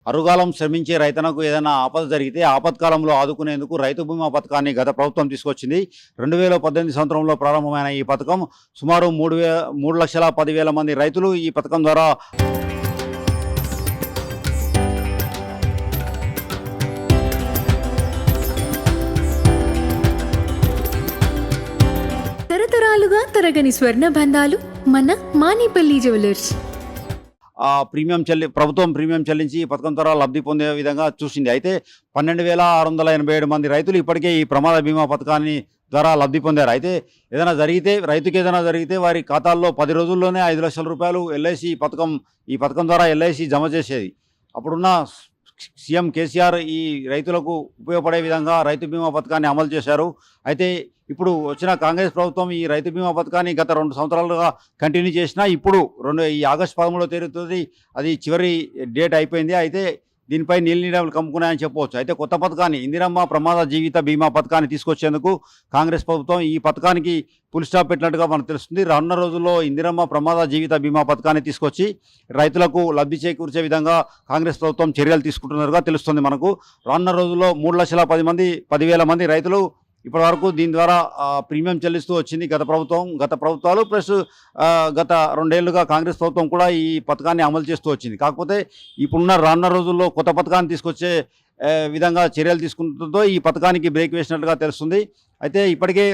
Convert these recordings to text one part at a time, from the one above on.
అరుగాలం శ్రమించే రైతన్నకు ఏదైనా ఆపద జరిగితే ఆపత్కాలంలో ఆదుకునేందుకు రైతు బీమా పథకాన్ని గత ప్రభుత్వం తీసుకొచ్చింది. 2018 సంవత్సరంలో ప్రారంభమైన ఈ పథకం సుమారు 3,10,000 మంది రైతులు ఈ పథకం ద్వారా తరతరాలుగా తరగని స్వర్ణ బంధాలు మన మానిపల్లి జ్యువెలర్స్. ప్రభుత్వం ప్రీమియం చెల్లించి ఈ పథకం ద్వారా లబ్ధి పొందే విధంగా చూసింది. అయితే 12,687 మంది రైతులు ఇప్పటికే ఈ ప్రమాద బీమా పథకాన్ని ద్వారా లబ్ధి పొందారు. అయితే రైతుకి ఏదైనా జరిగితే వారి ఖాతాల్లో 10 రోజుల్లోనే 5 లక్షల రూపాయలు ఎల్ఐసి ఈ పథకం ద్వారా ఎల్ఐసి జమ చేసేది. అప్పుడున్న సీఎం కేసీఆర్ ఈ రైతులకు ఉపయోగపడే విధంగా రైతు బీమా పథకాన్ని అమలు చేశారు. అయితే ఇప్పుడు వచ్చిన కాంగ్రెస్ ప్రభుత్వం ఈ రైతు బీమా పథకాన్ని గత 2 సంవత్సరాలుగా కంటిన్యూ చేసినా ఇప్పుడు ఈ ఆగస్టు 13 తేదీ అది చివరి డేట్ అయిపోయింది. అయితే దీనిపై నీళ్ళు కమ్ముకున్నాయని చెప్పవచ్చు. అయితే కొత్త పథకాన్ని ఇందిరమ్మ ప్రమాద జీవిత బీమా పథకాన్ని తీసుకొచ్చేందుకు కాంగ్రెస్ ప్రభుత్వం ఈ పథకానికి ఫుల్ స్టాప్ పెట్టినట్టుగా మనకు తెలుస్తుంది. రానున్న రోజుల్లో ఇందిరమ్మ ప్రమాద జీవిత బీమా పథకాన్ని తీసుకొచ్చి రైతులకు లబ్ధి చేకూర్చే విధంగా కాంగ్రెస్ ప్రభుత్వం చర్యలు తీసుకుంటున్నట్టుగా తెలుస్తుంది మనకు. రానున్న రోజుల్లో 3,10,000 మంది రైతులు ఇప్పటి వరకు దీని ద్వారా ప్రీమియం చెల్లిస్తూ వచ్చింది గత ప్రభుత్వాలు ప్లస్ గత 2 ఏళ్లుగా కాంగ్రెస్ ప్రభుత్వం కూడా ఈ పథకాన్ని అమలు చేస్తూ వచ్చింది. కాకపోతే ఇప్పుడున్న రానున్న రోజుల్లో కొత్త పథకాన్ని తీసుకొచ్చే విధంగా చర్యలు తీసుకుంటుందో ఈ పథకానికి బ్రేక్ వేసినట్టుగా తెలుస్తుంది. అయితే ఇప్పటికే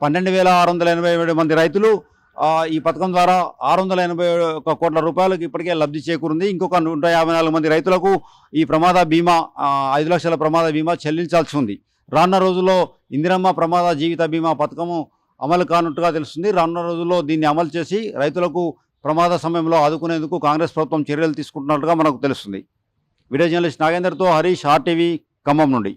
12,687 మంది రైతులు ఈ పథకం ద్వారా 681 కోట్ల రూపాయలకు ఇప్పటికే లబ్ధి చేకూరింది. ఇంకొక 154 మంది రైతులకు ఈ ప్రమాద బీమా 5 లక్షల ప్రమాద బీమా చెల్లించాల్సి ఉంది. రానున్న రోజుల్లో ఇందిరమ్మ ప్రమాద జీవిత బీమా పథకము అమలు కానున్నట్టుగా తెలుస్తుంది. రానున్న రోజుల్లో దీన్ని అమలు చేసి రైతులకు ప్రమాద సమయంలో ఆదుకునేందుకు కాంగ్రెస్ ప్రభుత్వం చర్యలు తీసుకుంటున్నట్టుగా మనకు తెలుస్తుంది. వీడియో జర్నలిస్ట్ నాగేందర్తో హరీష్, RTV, ఖమ్మం నుండి.